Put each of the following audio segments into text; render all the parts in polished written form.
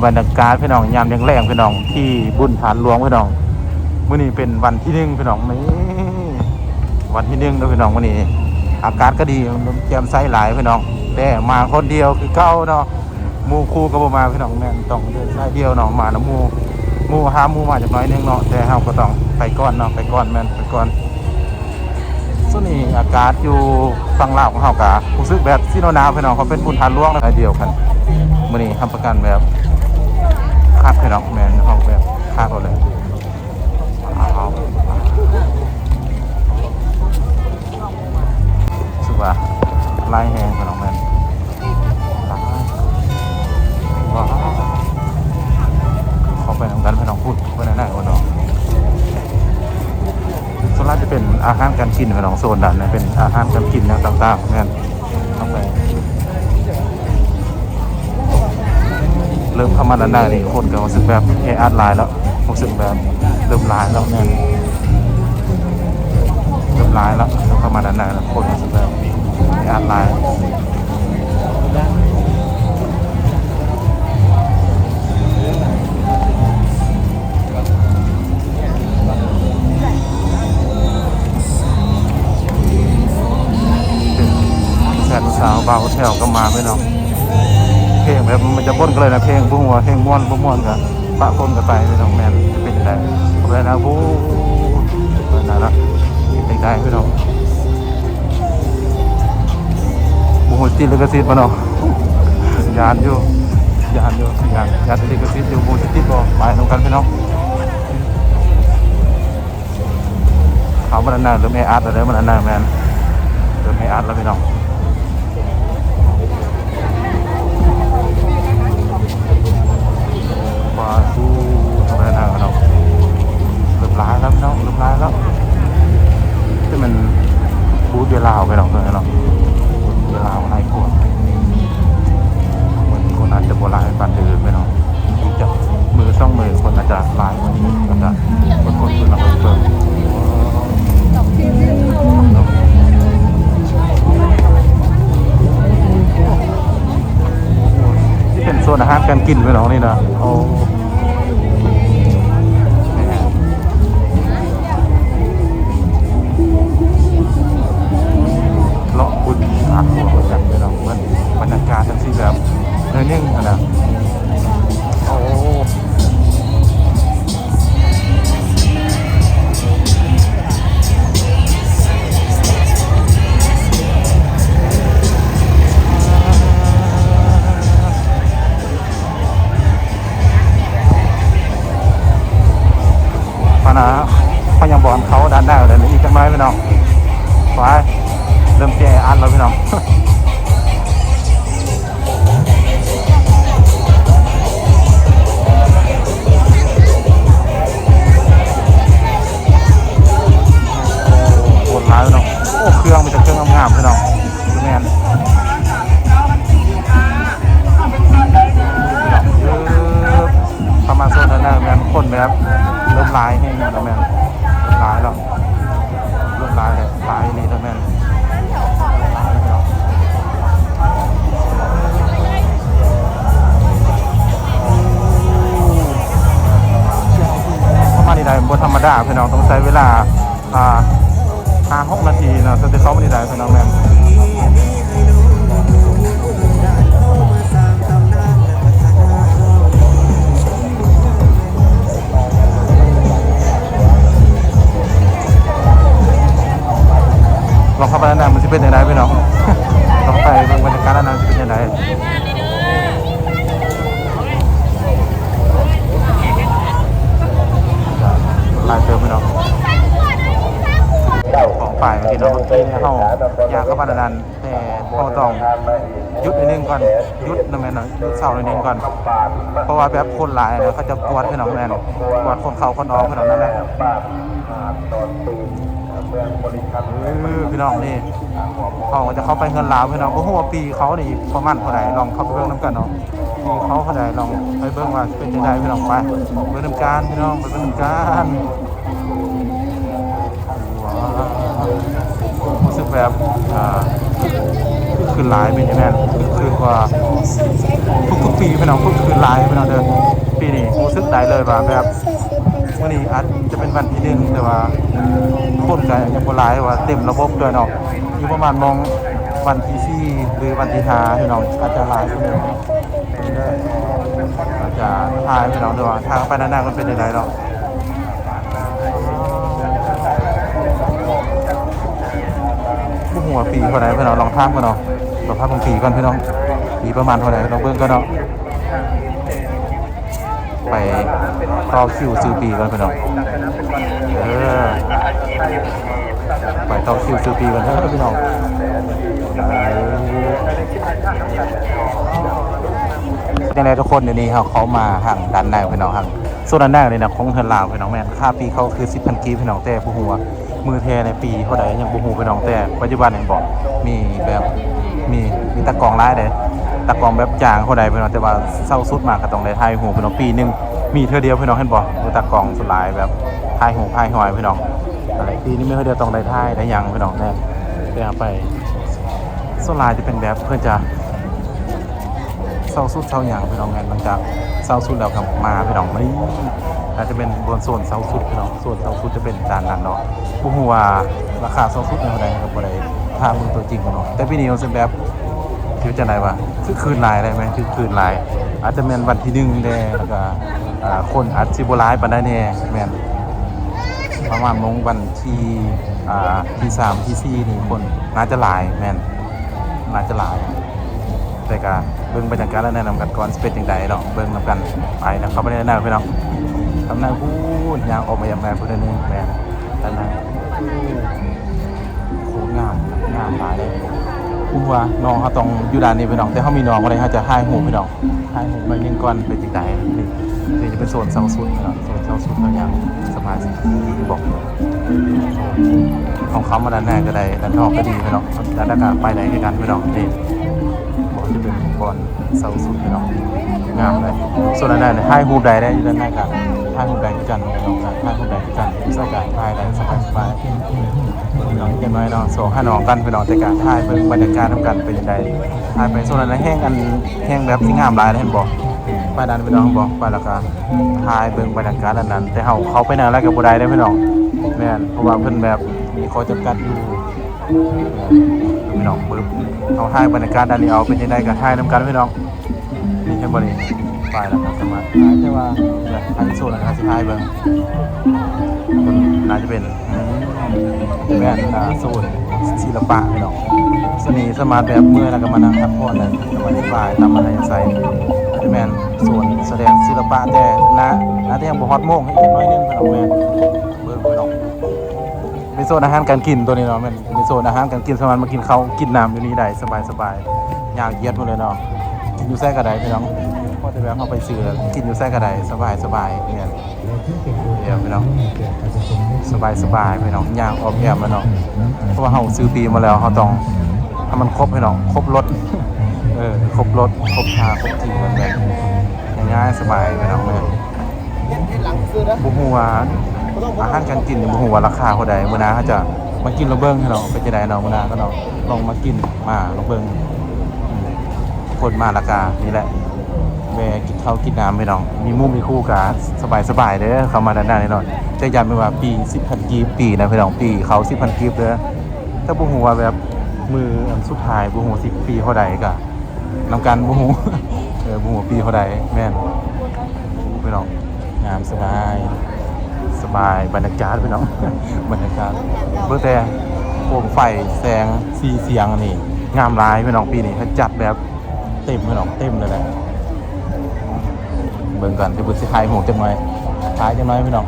บรรยากาศพี่น้องยามแรงๆพี่น้องที่บุญฐานหลวงพี่น้องมื้อนี้เป็นวันที่1พี่น้องนี่วันที่1เด้อพี่น้องมื้อนี้อากาศก็ดีแจ่มใสหลายพี่น้องแต่มาคนเดียวคือเก่าเนาะหมู่คู่ก็บ่มาพี่น้องแม่นต้องเดินสายเดียวเนาะมานํหมู่หาหมู่มาจักหน่อยนึงเนาะแต่เฮาก็ต้องไปก่อนเนาะไปก่อนแม่นไปก่อนส่วนนี้อากาศอยู่ฝั่งลาวของเฮาก็รู้สึกแบบสิหนาวๆพี่น้องเขาเป็นบุญฐานหลวงเดียวกันมื้อนี้ทำประกันแบบคักพี่น้องแม่นเฮาแบบคักเลยรู้สึกว่าลายแห้งพี่น้องแม่นว้าวเขาไปทำกันพี่น้องพูดเพื่อนนั่นคนน้องโซนล่าจะเป็นอาหารการกินพี่น้องโซนด้านนี้เป็นอาหารการกินนะต่างๆแม่นต้องไปเริ่มเข้ามาด้านหน้านี่คนก็รู้สึกแบบแออัดหลายแล้วรู้สึกแบบเริ่มหลายแล้วแม่นเริ่มหลายแล้วเข้ามาด้านหน้าแล้วคนรู้สึกแบบแออัดหลายสาวบาวแถวก็มาพี่น้องเพลงแบบมันจะบ้นกันเลยนะเพลงบุ้งหัวเพลงม้วนบุ้งม้วนกันปะปนกันไปพี่น้องแมนจะเป็นยังไงผมเลยนะบู๊เป็นอะไรละเป็นยังไงพี่น้องบุ้งหัวจีนลิขสิทธิ์มาเนาะยานอยู่ยานลิขสิทธิ์อยู่บุ้งจิตบ่ไปตรงกันพี่น้องเขามันอันนั้นเริ่มอาร์ตแล้วมันอันนั้นแมนเริ่มอาร์ตแล้วพี่น้องดูทำอะไรนะเราเริ่มร้ายแล้วพี่น้องเริ่มร้ายแล้วที่มันบูธเวลาไปหรอกเลยเนาะเวลาไอ้คนเหมือนคนอาจจะโบราณปันอื่นไปเนาะจะมือต้องมือคนอาจจะร้ายกว่านี้ก็จะคนคือเราเพิ่มที่เป็นโซนอาหารการกินไปเนาะนี่นะโอ้เลาะบุญอาหัวแบบไปเนาะมันบรรยากาศทั้งที่แบบเนื้อนิ่งนะโอ้พยายามบอลเขาด้านหน้าเลยอีกจังไหมพี่น้องไปเริ่มแก่อันแล้วพี่น้องปวดร้ายพี่น้องโอ้เครื่องมันจะเครื่องงามๆพี่น้องดูแมนประมาณโซนนั้นแมนคนแบบเริ่มร้ายให้แล้วแมนร้ายแล้วเริ่มร้ายเลยร้ายนี่แล้วแมนประมาณนี้ได้บนธรรมดาพี่น้องต้องใช้เวลา5-6 นาทีนะจะเข้ามาได้พี่น้องแมนลองเข้าไปด้านในมันจะเป็นยังไงพี่น้องลองไปบรรยากาศด้านในจะเป็นยังไงลายเติมพี่น้องของฝ่ายเมื่อกี้เนาะเมื่อกี้เนี่ยเขาอยากเข้าไปด้านแต่เขาต้องหยุดนิดนึงก่อนหยุดนะแม่เนาะหยุดเสาหน่อยนึงก่อนเพราะว่าแบบคนหลายนะเขาจะกวดพี่น้องแม่กวดคนเขาคนออกพี่น้องนั่นแหละพี่น้องนี่เขาจะเข้าไปเงินลาวพี่น้องเพราะหัวปีเขานี่ประมาณเท่าไหร่ลองเข้าไปเบิ่งน้ำกันเนาะปีเขาเท่าไหร่ลองไปเบิ่งว่าเป็นยังไงพี่น้องไปเบิ่งน้ำการพี่น้องไปเบิ่งน้ำการรู้สึกแบบขึ้นหลายเป็นยังไงคือ ว่าทุกปีพี่น้องทุกคืนหลายพี่น้องเด้อปีนี้รู้สึกได้เลยว่าแบบวันนี้อาจจะเป็นวันที่หนึ่งแต่ว่าคนก็ยังบ่หลายว่าเต็มระบบด้วยเนาะอยู่ประมาณมองวันที่สี่หรือวันที่ห้าพี่น้องอาจจะหลายกว่านี้อาจจะทายพี่น้องด้วยว่าทางไปหน้าๆมันเป็นยังไงเนาะบุหัวปีเท่าไหร่พี่น้องลองถามกันเนาะลองถามบางปีก่อนพี่น้องปีประมาณเท่าไหร่ลองเบิ่งกันเนาะไปต่อคิวซื้อปีก่อนพี่น้องไปต่อคิวซื้อปีกันเถอะพี่น้องยังไงทุกคนเดี๋ยวนี้เขามาห่างด้านหน้าพี่น้องห่างส่วนด้านหน้าเลยนะของเฮือนลาวพี่น้องแม่นค่าปีเขาคือ10,000 กีบพี่น้องแต่ผู้หัวมือเทในปีเท่าใดยังผู้หัวพี่น้องแต่ปัจจุบันเห็นบอกมีแบบมีตะกองร้ายเลยตะกองแบบจางเท่าใดพี่น้องแต่ว่าเศร้าสุดมากก็ต้องได้ทายหูพี่น้องปีนึงมีเท่าเดียวพี่น้องเห็นบอกตะกองสลายแบบทายหูทายหอยพี่น้องอะไรปีนี้ไม่เท่าเดียวต้องได้ทายได้ยังพี่น้องแน่แต่ไปสลายจะเป็นแบบเพื่อจะเศร้าสุดเศร้าอย่างพี่น้องกันหลังจากเศร้าสุดแล้วกลับมาพี่น้องไม่อาจจะเป็นบนโซนเศร้าสุดพี่น้องส่วนเศร้าสุดจะเป็นด้านนั้นเนาะผู้หัวราคาเศร้าสุดในวันใดกับวันใดถ้ามือตัวจริงเนาะแต่ปีนี้มันเป็นแบบคือจะไหนวะคือคืนลายได้ไหมคือคืนลายอาจจะเป็นวันที่1แน่แล้วก็คนอาจสิบร้ายปันได้แน่แม่นประมาณวันที่3ที่4นี่คนน่าจะหลายแม่นน่าจะหลายแต่ก็เบิ่งบรรยากาศแล้วแนะนำกันก่อนเป็นจังไดเนาะเบิ่งนำกันไปนะเขาไม่ได้แนะนำพี่น้องทำหน้าพูดยางออกมาอย่างแม่พูดนึงแม่แต่นั้นโคตรงามหลายเลยพูดว่าน้องเขาต้องอยู่ด้านนี้พี่น้องแต่เขามีน้องอะไรเขาจะให้หูพี่น้องให้หูมาเลี้ยงก่อนเป็นจังไดนี่จะเป็นโซนเซาสุดพี่น้องโซนเซาสุดตัวอย่างสมาชิกที่บอกของเขามาด้านหน้าก็ได้ด้านนอกก็ดีพี่น้องด้านหน้าไปไหนกันพี่น้องนี่จะเป็นบอลเสาสุดพี่น้องงามเลยส่วนด้านหน้าเนี่ยให้ฮูบใดได้อยู่ด้านหน้ากันให้ฮูบใดที่กันพี่น้องกันให้ฮูบใดที่กันใส่กันให้ได้สบายพี่น้องเห็นไหมเนาะส่งให้น้องกันพี่น้องแต่การถ่ายบรรยากาศทำกันเป็นยังไงถ่ายไปส่วนนั้นแห้งแบบที่งามหลายเห็นบอกไปด้านพี่น้องบอกไปแล้วก็ถ่ายเบิ่งบรรยากาศด้านนั้นแต่เขาไปไหนแล้วกับบุได้ได้พี่น้องแม่นเพราะว่าเพิ่นแบบมีข้อจำกัดอยู่พี่น้องปึ๊บเขาให้บรรยากาศด้านนี้เอาเป็นยังไงกันให้น้ำกันพี่น้องนี่แค่บริไปแล้วครับสมาร์ทใช่ว่าทางโซนนะครับสุดท้ายเบิ้งคนน่าจะเป็นแม่โซนศิลปะพี่น้องสนีสมาร์ทแบบเมื่อแล้วก็มานั่งพักผ่อนเลยสมาธิบายทำอะไรใส่แม่ส่วนแสดงศิลปะแต่นะที่ยังบ่ฮอตโมงให้อีกน้อยนึงพี่น้องแม่เบิ้งพี่น้องเป็นโซนอาหารการกินตัวนี้เนาะมันเป็นโซนอาหารการกินสามารถมากินข้าวกินน้ำอยู่นี่ได้สบายอยากเย็ดหมดเลยเนาะกินอยู่แซ่กระไดพี่น้องพอจะแบบเข้าไปซื้อกินอยู่แซ่กระไดสบายเนี่ยเดี๋ยวพี่น้องสบายพี่น้องย่างออมแอมแล้วเนาะเพราะว่าเขาซื้อปีมาแล้วเขาต้องให้มันครบพี่น้องครบรถครบรถครบชาครบทีมันแบบง่ายสบายพี่น้องเลยบุหัวอาหารการกินบุหัวราคาเท่าใดเมื่อนาเขาจะมากินเราเบิ้งให้เราเป็นจะได้เนาะเมื่อนาก็เนาะลองมากินมาเราเบิ้งคนมาราคานี่แหละแม่กินข้าวกินน้ำพี่น้องมีมุ้งมีคู่กันสบายเด้อเข้ามาด้านหน้าแน่นอนจะย้ำไปว่าปี10,000 กีบปีนะพี่น้องปีเขา10,000 กีบเด้อถ้าบุหัวแบบมืออันสุดท้ายบุหัว10 ปีเท่าใดก็นำกันบุหัวบุหัวปีเท่าใดแม่นพี่น้องงามสบายบรรยากาศพี่น้องบรรยากาศเพื่อแต่โคมไฟแสงสีเสียงนี่งามหลายพี่น้องปีนี้เขาจัดแบบเต็มพี่น้องเต็มเลยแหละเบิ่งกันที่บุษไทยหมูจังไว้ท้ายจังไว้พี่น้อง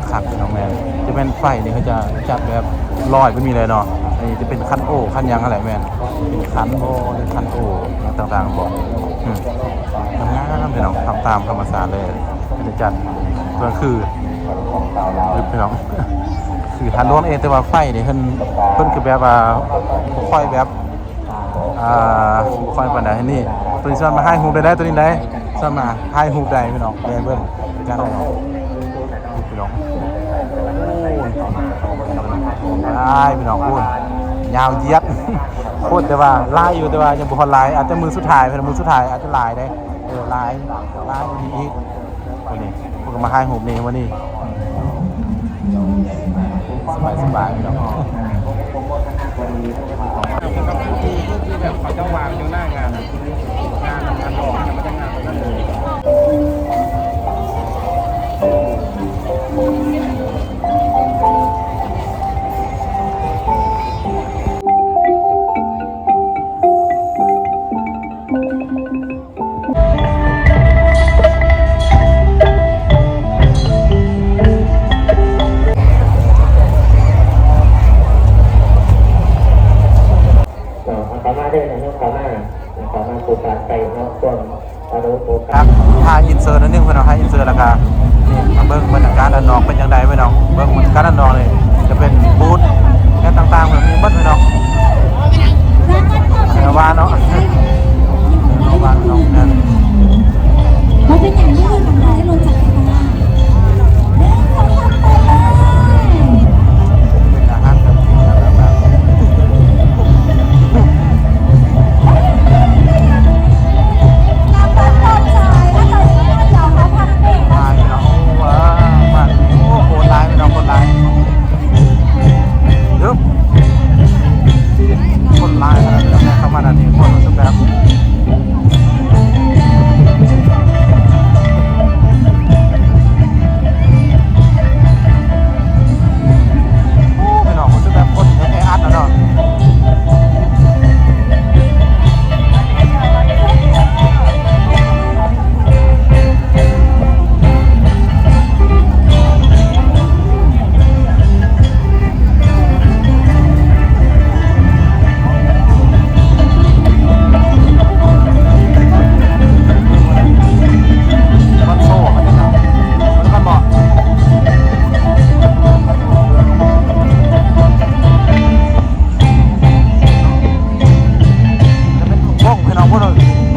ขัดพี่น้องแมนจะเป็นไฟนี่เขาจะจัดแบบลอยไม่มีเลยเนาะนี่จะเป็นคันโอคันยังอะไรแมนเป็นคันโอเป็นคันโอต่างๆบอกทำงานพี่น้องทำตามธรรมศาสตร์เลยจะจัดเพื่อคือพี่น้องคือทันร้อนเองแต่ว่าไฟนี่เพิ่นคือแบบว่าค่อยแบบค่อยปันไดนี่ตัวนี้ส่วนมาให้ฮูบได้ตัวนี้ได้ส่วนมาให้ฮูบได้พี่น้องเบิ่งการเอาพี่น้องได้พี่น้องพูด ยาวเหยียดโคตรแต่ว่าลายอยู่แต่ว่ายังบ่ฮอดลายอาจจะมือสุดท้ายเป็นมือสุดท้ายอาจจะลายได้ลายอีกวันนี้พวกก็มาให้หูนี่วันนี้สบายๆเนาะที่แบบเขาจะวางอยู่หน้างานหล่อมันจะงานนั่นเลยครับถ่ายอินเสิร์ตนิดนึงเพื่อนเอาให้อินเสิร์ตแล้วก็นี่มาเบิ้งบรรยากาศด้านนอกเป็นยังไงพี่น้องเบิ้งบรรยากาศด้านนอกเลยจะเป็นบูธแค่ต่างๆแบบนี้เบิ้งพี่น้องว่าเนาะว่าน้องนั่นเขาเป็นอย่างนี้เลยทำลายให้ลงจากไฟฟ้าเป็นอาหารแบบ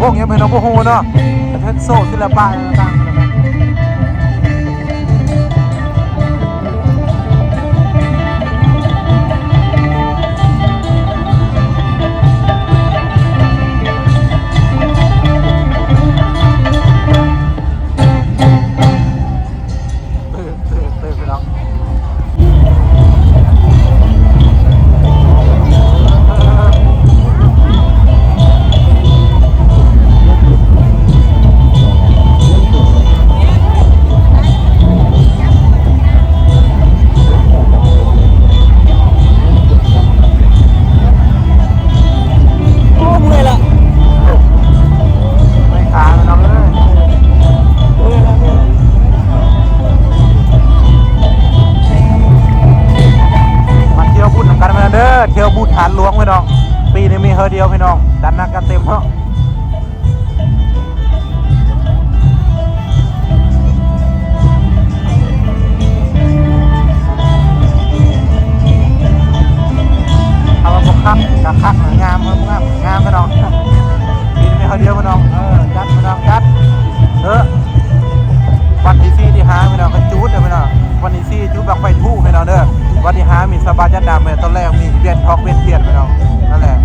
พวกนี้เป็นน้องพวกโหเนาะแต่เพชรโซ่ศิลปะต่างๆเที่ยวบูธฐานหลวงพี่น้องปีนี้มีเฮอเดียวพี่น้องดันนักกันเต็มเนาะเอามาบอกครับกะคักงามพี่น้องปีนี้มีเฮอเดียวพี่น้องจัดพี่น้องจัดวันที่4ที่5พี่น้องก็จูดเลยพี่น้องวันที่4จูดบักไฟทู่พี่น้องเด้อวันที่5มีสบายจันดำตอนแรกมีเวียนทอกเวียนเทียนพี่น้องนั่นแหละ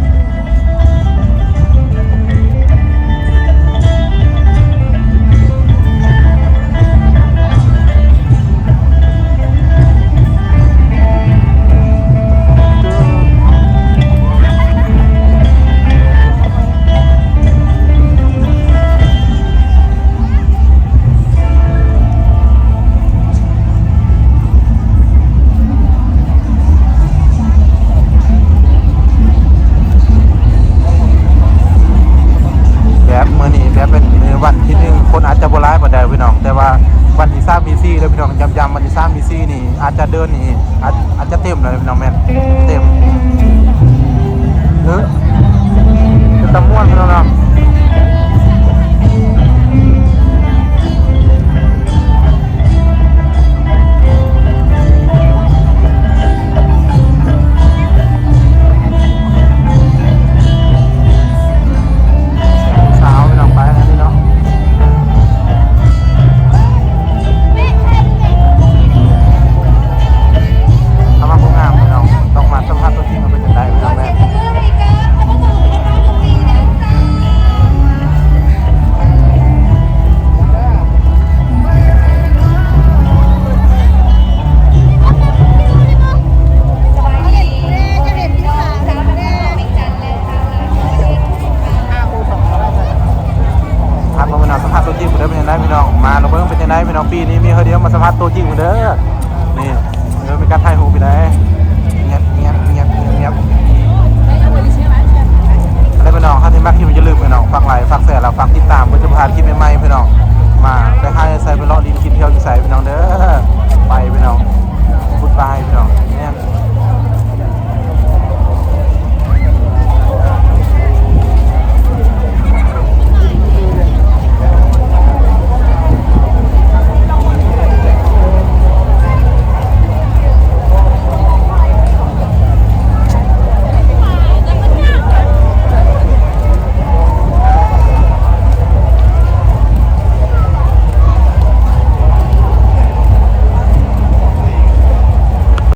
วันที่1คนอาจจะโบราณกว่าใดพี่น้องแต่ว่าวันที่3มีซี่แล้วพี่น้องย้ำวันที่3มีซี่นี่อาจจะเดินนี่อาจจะเต็มเลยพี่น้องแม่นเต็มจะตะม่วนพี่น้องเนาะต้องมาสัมผัสตัวจริงมันเป็นยังไงพี่น้องแม่ เด้อ